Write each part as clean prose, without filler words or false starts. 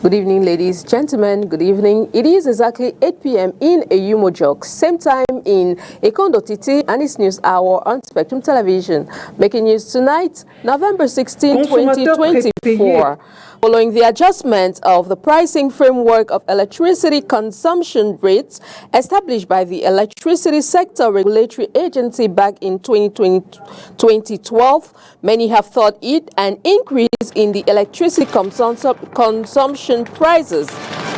Good evening, ladies, gentlemen. Good evening. It is exactly 8 p.m. in Eyumojok, same time in Ekondo Titi and its news hour on Spectrum Television. Making news tonight, November 16, 2024. Following the adjustment of the pricing framework of electricity consumption rates established by the Electricity Sector Regulatory Agency back in 2012, many have thought it an increase in the electricity consumption prices.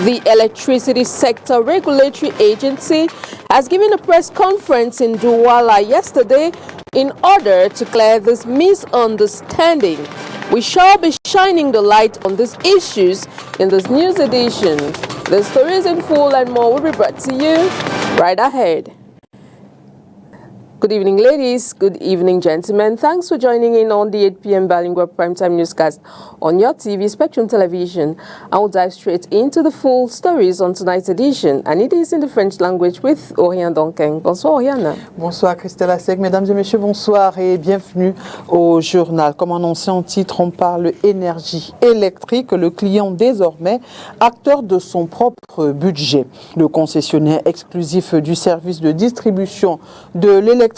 The Electricity Sector Regulatory Agency has given a press conference in Douala yesterday in order to clear this misunderstanding. We shall be shining the light on these issues in this news edition. The stories in full and more will be brought to you right ahead. Good evening, ladies. Good evening, gentlemen. Thanks for joining in on the 8 p.m. Bilingual Primetime Newscast on your TV, Spectrum Television. I will dive straight into the full stories on tonight's edition, and it is in the French language with Oriane Donkeng. Bonsoir, Oriane. Bonsoir, Christelle Assec. Mesdames et messieurs, bonsoir et bienvenue au journal. Comme annoncé en titre, on parle énergie électrique. Le client, désormais, acteur de son propre budget. Le concessionnaire exclusif du service de distribution de l'électricité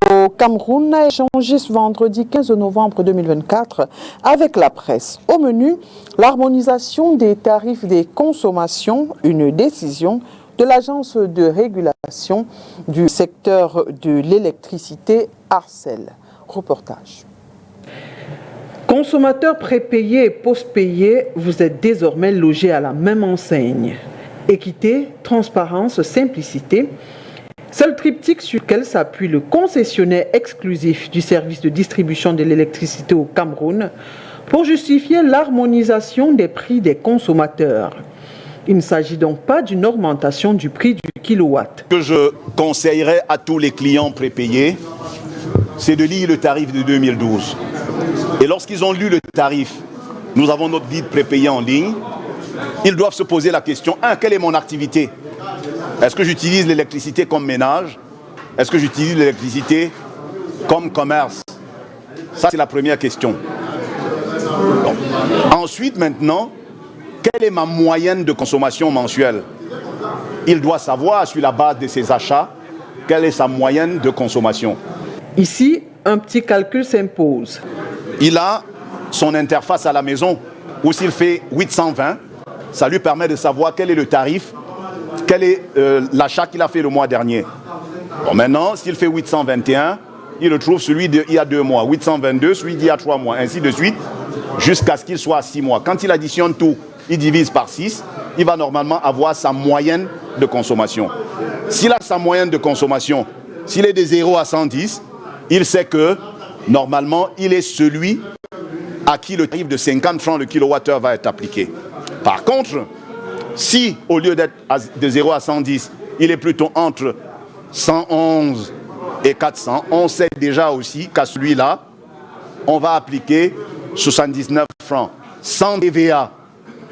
au Cameroun a échangé ce vendredi 15 novembre 2024 avec la presse. Au menu, l'harmonisation des tarifs des consommations, une décision de l'Agence de régulation du secteur de l'électricité Arcel. Reportage. Consommateurs prépayés et post-payés, vous êtes désormais logés à la même enseigne. Équité, transparence, simplicité. C'est le triptyque sur lequel s'appuie le concessionnaire exclusif du service de distribution de l'électricité au Cameroun pour justifier l'harmonisation des prix des consommateurs. Il ne s'agit donc pas d'une augmentation du prix du kilowatt. Ce que je conseillerais à tous les clients prépayés, c'est de lire le tarif de 2012. Et lorsqu'ils ont lu le tarif, nous avons notre guide prépayé en ligne, ils doivent se poser la question, quelle est mon activité ? Est-ce que j'utilise l'électricité comme ménage? Est-ce que j'utilise l'électricité comme commerce? Ça, c'est la première question. Donc, ensuite, maintenant, quelle est ma moyenne de consommation mensuelle? Il doit savoir, sur la base de ses achats, quelle est sa moyenne de consommation. Ici, un petit calcul s'impose. Il a son interface à la maison, où s'il fait 820, ça lui permet de savoir quel est le tarif, quel est l'achat qu'il a fait le mois dernier. Bon, maintenant, s'il fait 821, il retrouve celui d'il y a 2 mois. 822, celui d'il y a 3 mois, ainsi de suite, jusqu'à ce qu'il soit à 6 mois. Quand il additionne tout, il divise par 6, il va normalement avoir sa moyenne de consommation. S'il a sa moyenne de consommation, s'il est de 0 à 110, il sait que, normalement, il est celui à qui le tarif de 50 francs le kilowattheure va être appliqué. Par contre, si au lieu d'être de 0 à 110, il est plutôt entre 111 et 400, on sait déjà aussi qu'à celui-là, on va appliquer 79 francs, sans TVA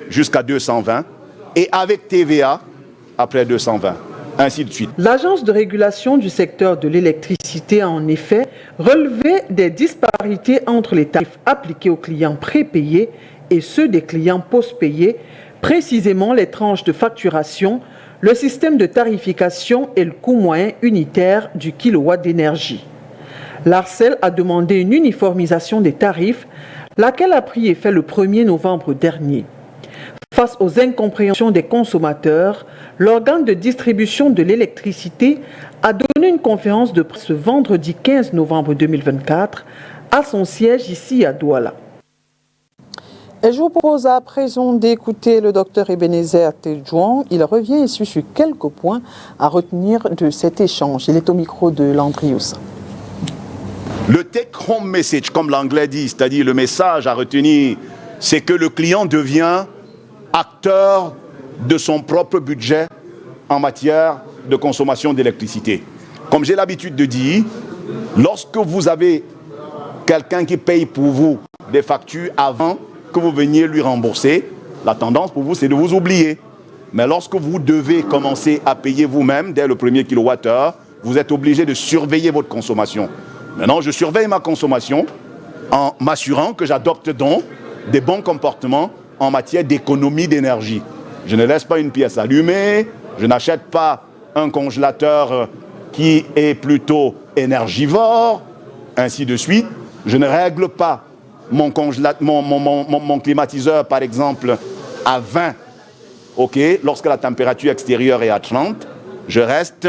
jusqu'à 220 et avec TVA après 220, ainsi de suite. L'Agence de régulation du secteur de l'électricité a en effet relevé des disparités entre les tarifs appliqués aux clients prépayés et ceux des clients post-payés, précisément les tranches de facturation, le système de tarification et le coût moyen unitaire du kilowatt d'énergie. L'Arcel a demandé une uniformisation des tarifs, laquelle a pris effet le 1er novembre dernier. Face aux incompréhensions des consommateurs, l'organe de distribution de l'électricité a donné une conférence de presse ce vendredi 15 novembre 2024 à son siège ici à Douala. Et je vous propose à présent d'écouter le docteur Ebenezer Tedjouan. Il revient ici sur quelques points à retenir de cet échange. Il est au micro de Landrius. Le take-home message, comme l'anglais dit, c'est-à-dire le message à retenir, c'est que le client devient acteur de son propre budget en matière de consommation d'électricité. Comme j'ai l'habitude de dire, lorsque vous avez quelqu'un qui paye pour vous des factures avant que vous veniez lui rembourser, la tendance pour vous, c'est de vous oublier. Mais lorsque vous devez commencer à payer vous-même dès le premier kilowattheure, vous êtes obligé de surveiller votre consommation. Maintenant, je surveille ma consommation en m'assurant que j'adopte donc des bons comportements en matière d'économie d'énergie. Je ne laisse pas une pièce allumée, je n'achète pas un congélateur qui est plutôt énergivore, ainsi de suite. Je ne règle pas mon climatiseur, par exemple, à 20, lorsque la température extérieure est à 30, je reste,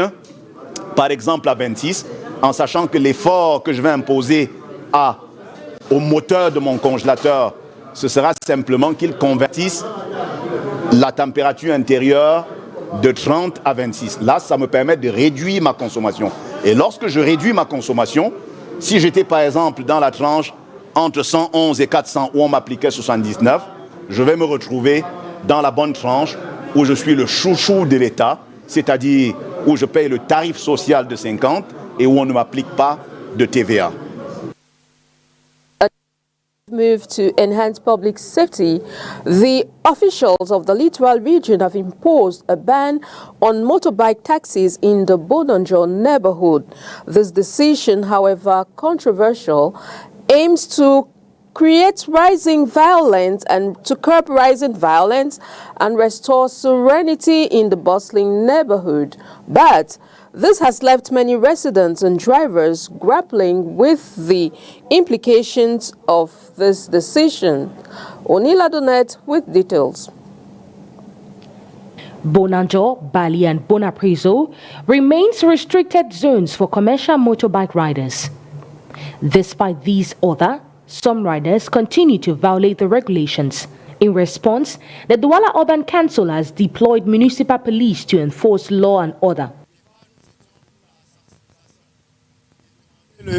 par exemple, à 26, en sachant que l'effort que je vais imposer au moteur de mon congélateur, ce sera simplement qu'il convertisse la température intérieure de 30 à 26. Là, ça me permet de réduire ma consommation. Et lorsque je réduis ma consommation, si j'étais par exemple dans la tranche entre 111 et 400 où on m'appliquait 79, je vais me retrouver dans la bonne tranche où je suis le chouchou de l'État, c'est-à-dire où je paye le tarif social de 50 et où on ne m'applique pas de TVA. Move to enhance public safety, the officials of the Littoral region have imposed a ban on motorbike taxis in the Bonanjo neighborhood. This decision, however controversial, aims to create rising violence and to curb rising violence and restore serenity in the bustling neighborhood. But this has left many residents and drivers grappling with the implications of this decision. Onila Donet with details. Bonanjo, Bali and Bonapriso remains restricted zones for commercial motorbike riders. Despite these some riders continue to violate the regulations. In response, the Douala Urban Council has deployed municipal police to enforce law and order. We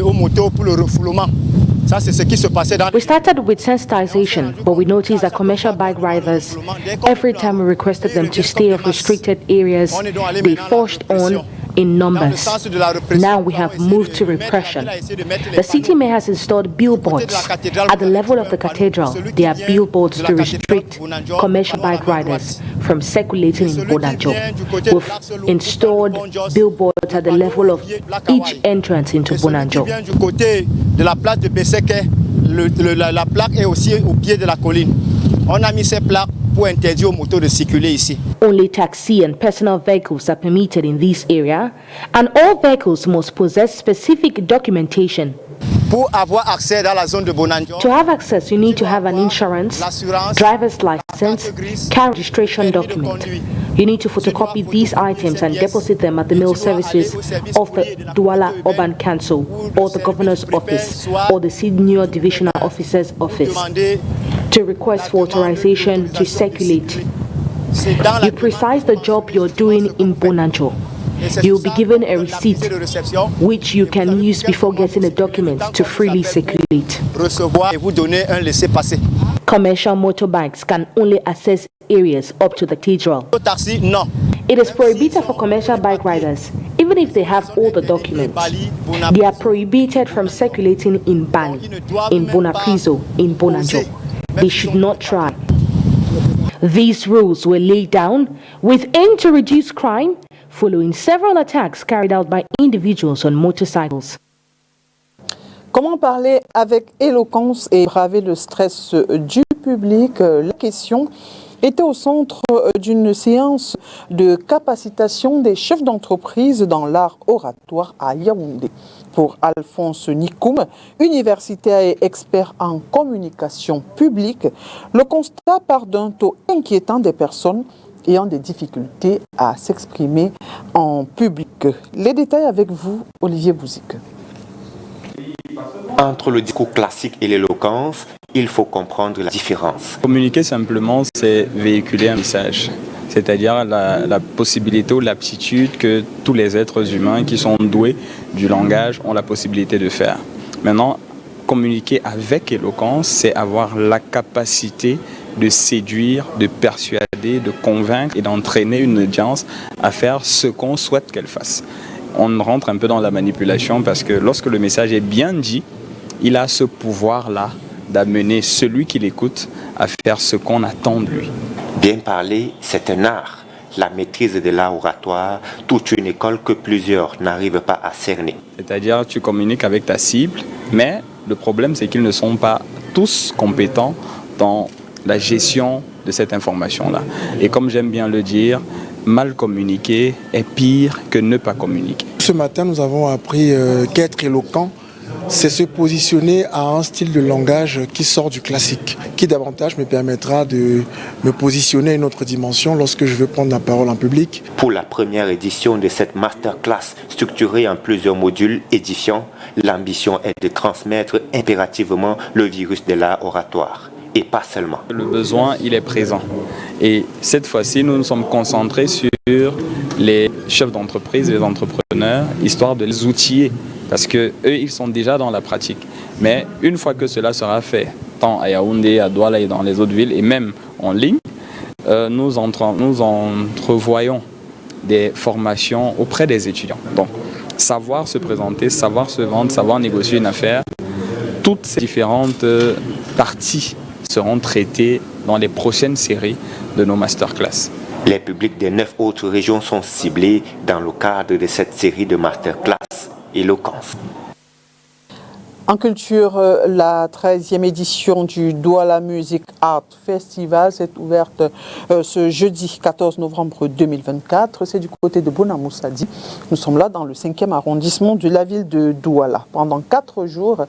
started with sensitization, but we noticed that commercial bike riders, every time we requested them to stay off restricted areas, they forced on in numbers. Now we have moved to repression. The city mayor has installed billboards at the level of the cathedral. There are billboards to restrict commercial bike riders from circulating in Bonanjo. We've installed billboards at the level of each entrance into Bonanjo. La plaque est aussi au pied de la colline. On a mis ces plaques pour interdire aux motos de circuler ici. Only taxi and personal vehicles are permitted in this area, and all vehicles must possess specific documentation. Pour avoir accès dans la zone de Bonanjo, to have access, you need to have an insurance, driver's license, car registration document. You need to photocopy these items and deposit them at the mail services of the Douala Urban Council or the Governor's Office or the Senior Divisional Officer's Office to request for authorization to circulate. You precise the job you're doing in Bonanjo. You'll be given a receipt which you can use before getting a document to freely circulate. Commercial motorbikes can only access areas up to the cathedral. It is prohibited for commercial bike riders, even if they have all the documents. They are prohibited from circulating in Bali, in Bonapriso, in Bonanjo. They should not try. These rules were laid down with aim to reduce crime following several attacks carried out by individuals on motorcycles. Comment parler avec éloquence et braver le stress du public? La question était au centre d'une séance de capacitation des chefs d'entreprise dans l'art oratoire à Yaoundé. Pour Alphonse Nikoum, universitaire et expert en communication publique, le constat part d'un taux inquiétant des personnes ayant des difficultés à s'exprimer en public. Les détails avec vous, Olivier Bouzik. Entre le discours classique et l'éloquence, il faut comprendre la différence. Communiquer simplement, c'est véhiculer un message. C'est-à-dire la possibilité ou l'aptitude que tous les êtres humains qui sont doués du langage ont la possibilité de faire. Maintenant, communiquer avec éloquence, c'est avoir la capacité de séduire, de persuader, de convaincre et d'entraîner une audience à faire ce qu'on souhaite qu'elle fasse. On rentre un peu dans la manipulation parce que lorsque le message est bien dit, il a ce pouvoir-là d'amener celui qui l'écoute à faire ce qu'on attend de lui. Bien parler, c'est un art. La maîtrise de l'art oratoire, toute une école que plusieurs n'arrivent pas à cerner. C'est-à-dire tu communiques avec ta cible, mais le problème c'est qu'ils ne sont pas tous compétents dans la gestion de cette information-là. Et comme j'aime bien le dire, mal communiquer est pire que ne pas communiquer. Ce matin, nous avons appris qu'être éloquent, c'est se positionner à un style de langage qui sort du classique, qui davantage me permettra de me positionner à une autre dimension lorsque je veux prendre la parole en public. Pour la première édition de cette masterclass structurée en plusieurs modules édifiants, l'ambition est de transmettre impérativement le virus de l'art oratoire. Et pas seulement. Le besoin, il est présent. Et cette fois-ci, nous nous sommes concentrés sur les chefs d'entreprise, les entrepreneurs, histoire de les outiller. Parce qu'eux, ils sont déjà dans la pratique. Mais une fois que cela sera fait, tant à Yaoundé, à Douala et dans les autres villes, et même en ligne, nous entrevoyons des formations auprès des étudiants. Donc, savoir se présenter, savoir se vendre, savoir négocier une affaire, toutes ces différentes parties seront traitées dans les prochaines séries de nos masterclass. Les publics des 9 autres régions sont ciblés dans le cadre de cette série de masterclass Éloquence. En culture, la 13e édition du Douala Music Art Festival s'est ouverte ce jeudi 14 novembre 2024. C'est du côté de Bonamoussadi. Nous sommes là dans le 5e arrondissement de la ville de Douala. Pendant 4 jours,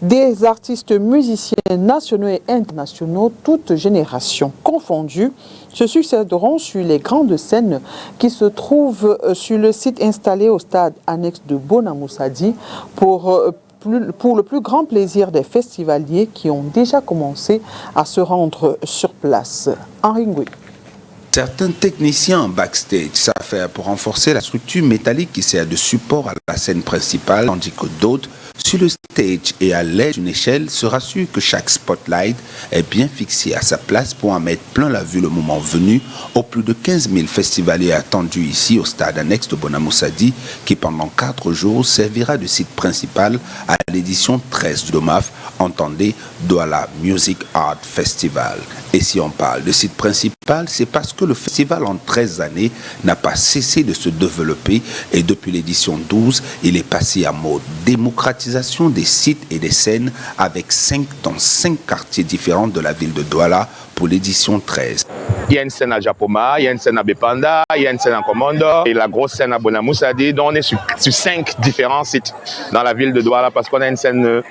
des artistes musiciens nationaux et internationaux, toutes générations confondues, se succéderont sur les grandes scènes qui se trouvent sur le site installé au stade annexe de Bonamoussadi pour le plus grand plaisir des festivaliers qui ont déjà commencé à se rendre sur place. Henri Ngui. Certains techniciens en backstage s'affairent pour renforcer la structure métallique qui sert de support à la scène principale, tandis que d'autres, sur le stage et à l'aide d'une échelle, se rassurent que chaque spotlight est bien fixé à sa place pour en mettre plein la vue le moment venu aux plus de 15 000 festivaliers attendus ici au stade annexe de Bonamoussadi, qui pendant 4 jours servira de site principal à l'édition 13 du DOMAF, entendez Douala Music Art Festival. Et si on parle de site principal, c'est parce que le festival en 13 années n'a pas cessé de se développer et depuis l'édition 12, il est passé à mode démocratisation des sites et des scènes avec 5 quartiers différents de la ville de Douala pour l'édition 13. Il y a une scène à Japoma, il y a une scène à Bepanda, il y a une scène à Komando et la grosse scène à Bonamoussadi. Donc on est sur 5 différents sites dans la ville de Douala parce qu'on a une scène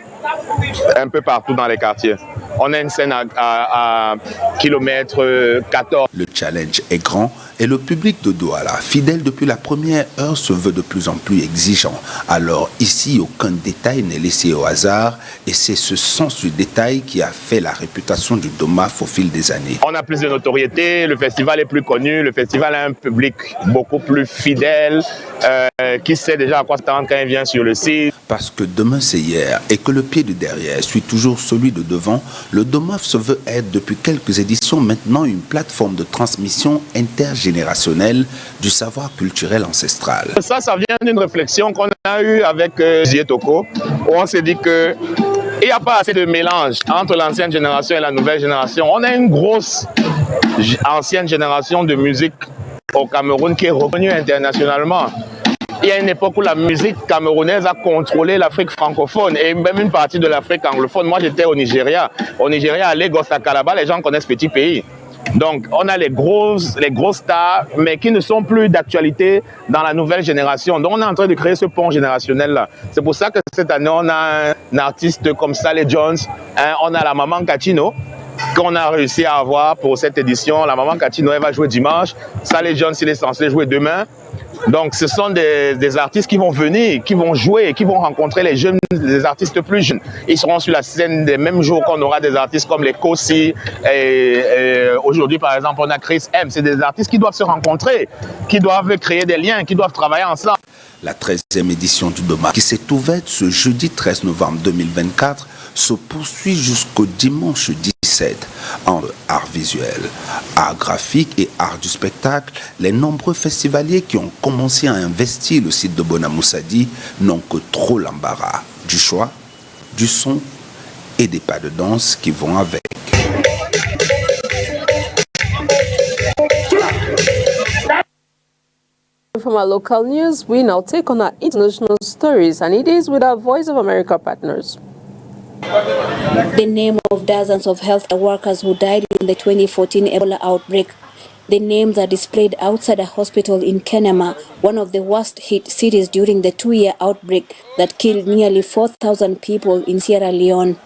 un peu partout dans les quartiers. On a une scène à kilomètre 14. Le challenge est grand et le public de Douala, fidèle depuis la première heure, se veut de plus en plus exigeant. Alors ici, aucun détail n'est laissé au hasard et c'est ce sens du détail qui a fait la réputation du DOMAF au fil des années. On a plus de notoriété, le festival est plus connu, le festival a un public beaucoup plus fidèle, qui sait déjà à quoi s'attendre quand il vient sur le site. Parce que demain c'est hier et que le pied de derrière suit toujours celui de devant, le DOMAF se veut être depuis quelques éditions maintenant une plateforme de transmission intergénérationnelle du savoir culturel ancestral. Ça vient d'une réflexion qu'on a eue avec Zietoko, où on s'est dit que il n'y a pas assez de mélange entre l'ancienne génération et la nouvelle génération. On a une grosse ancienne génération de musique au Cameroun qui est reconnue internationalement. Il y a une époque où la musique camerounaise a contrôlé l'Afrique francophone et même une partie de l'Afrique anglophone. Moi, j'étais au Nigeria. Au Nigeria, à Lagos, à Calabar, les gens connaissent Petit Pays. Donc, on a les grosses stars, mais qui ne sont plus d'actualité dans la nouvelle génération. Donc, on est en train de créer ce pont générationnel-là. C'est pour ça que cette année, on a un artiste comme Saleh Jones, on a la maman Kachino, qu'on a réussi à avoir pour cette édition. La maman Kachino, elle va jouer dimanche. Saleh Jones, il est censé jouer demain. Donc, ce sont des artistes qui vont venir, qui vont jouer, qui vont rencontrer les artistes plus jeunes. Ils seront sur la scène des mêmes jours qu'on aura des artistes comme les Kossi. Et aujourd'hui, par exemple, on a Chris M. C'est des artistes qui doivent se rencontrer, qui doivent créer des liens, qui doivent travailler ensemble. La 13e édition du DOMAF, qui s'est ouverte ce jeudi 13 novembre 2024, se poursuit jusqu'au dimanche 17. En art visuel, art graphique et art du spectacle, les nombreux festivaliers qui ont commencé à investir le site de Bonamoussadi n'ont que trop l'embarras du choix, du son et des pas de danse qui vont avec. From our local news, we now take on our international stories, and it is with our Voice of America partners. The name of dozens of healthcare workers who died in the 2014 Ebola outbreak. The names are displayed outside a hospital in Kenema, one of the worst-hit cities during the 2-year outbreak that killed nearly 4,000 people in Sierra Leone.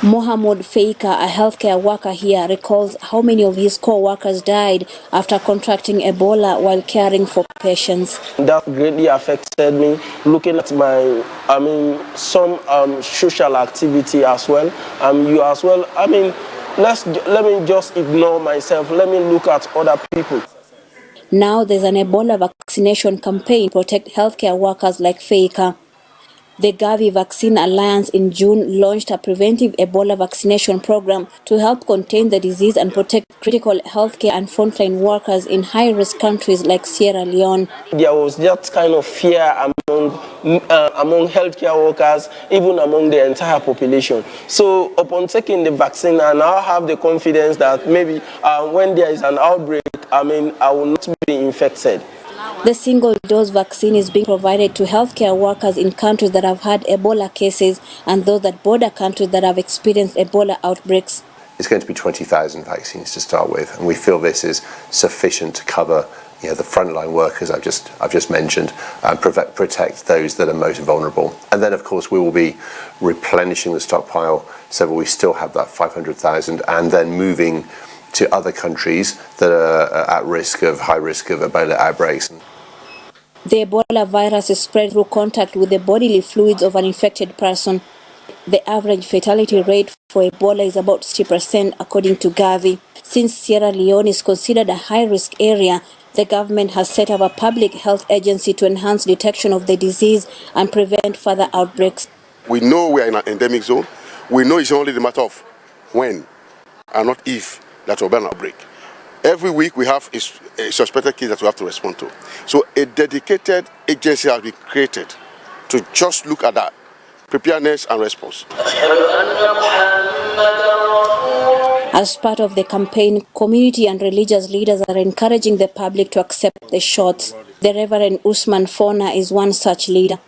Mohamed Feika, a healthcare worker here, recalls how many of his co-workers died after contracting Ebola while caring for patients. That greatly affected me, looking at some social activity as well. You as well, let me just ignore myself. Let me look at other people. Now there's an Ebola vaccination campaign to protect healthcare workers like Feika. The Gavi Vaccine Alliance in June launched a preventive Ebola vaccination program to help contain the disease and protect critical healthcare and frontline workers in high-risk countries like Sierra Leone. There was that kind of fear among healthcare workers, even among the entire population. So upon taking the vaccine, I now have the confidence that maybe when there is an outbreak, I will not be infected. The single-dose vaccine is being provided to healthcare workers in countries that have had Ebola cases and those that border countries that have experienced Ebola outbreaks. It's going to be 20,000 vaccines to start with, and we feel this is sufficient to cover the frontline workers I've just mentioned and protect those that are most vulnerable. And then, of course, we will be replenishing the stockpile so that we still have that 500,000 and then moving to other countries that are at risk of high risk of Ebola outbreaks. The Ebola virus is spread through contact with the bodily fluids of an infected person. The average fatality rate for Ebola is about 60%, according to Gavi. Since Sierra Leone is considered a high-risk area, the government has set up a public health agency to enhance detection of the disease and prevent further outbreaks. We know we are in an endemic zone. We know it's only the matter of when and not if that will be an outbreak. Every week we have a suspected case that we have to respond to. So a dedicated agency has been created to just look at that, preparedness and response. As part of the campaign, community and religious leaders are encouraging the public to accept the shots. The Reverend Usman Fona is one such leader.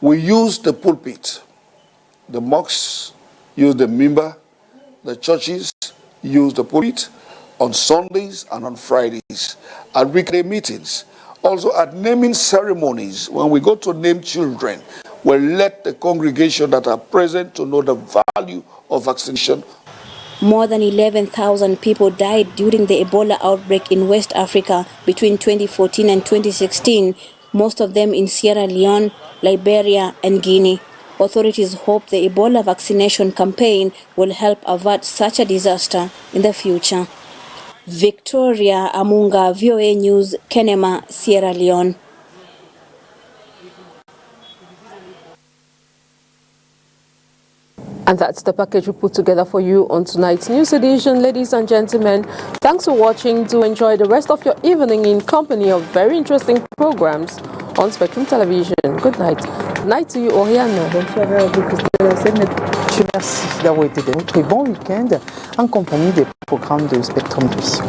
We use the pulpit. The mosques use the mimbar. The churches use the pulpit on Sundays and on Fridays, at weekday meetings, also at naming ceremonies. When we go to name children, we'll let the congregation that are present to know the value of vaccination. More than 11,000 people died during the Ebola outbreak in West Africa between 2014 and 2016, most of them in Sierra Leone, Liberia, and Guinea. Authorities hope the Ebola vaccination campaign will help avert such a disaster in the future. Victoria Amunga, VOA News, Kenema, Sierra Leone. And that's the package we put together for you on tonight's news edition. Ladies and gentlemen, thanks for watching. Do enjoy the rest of your evening in company of very interesting programs on Spectrum Television. Good night. Good night to you, Oriana. Bonne soirée à vous, Christelle. Merci d'avoir été de notre bon week-end en compagnie des programmes de Spectrum Télévision.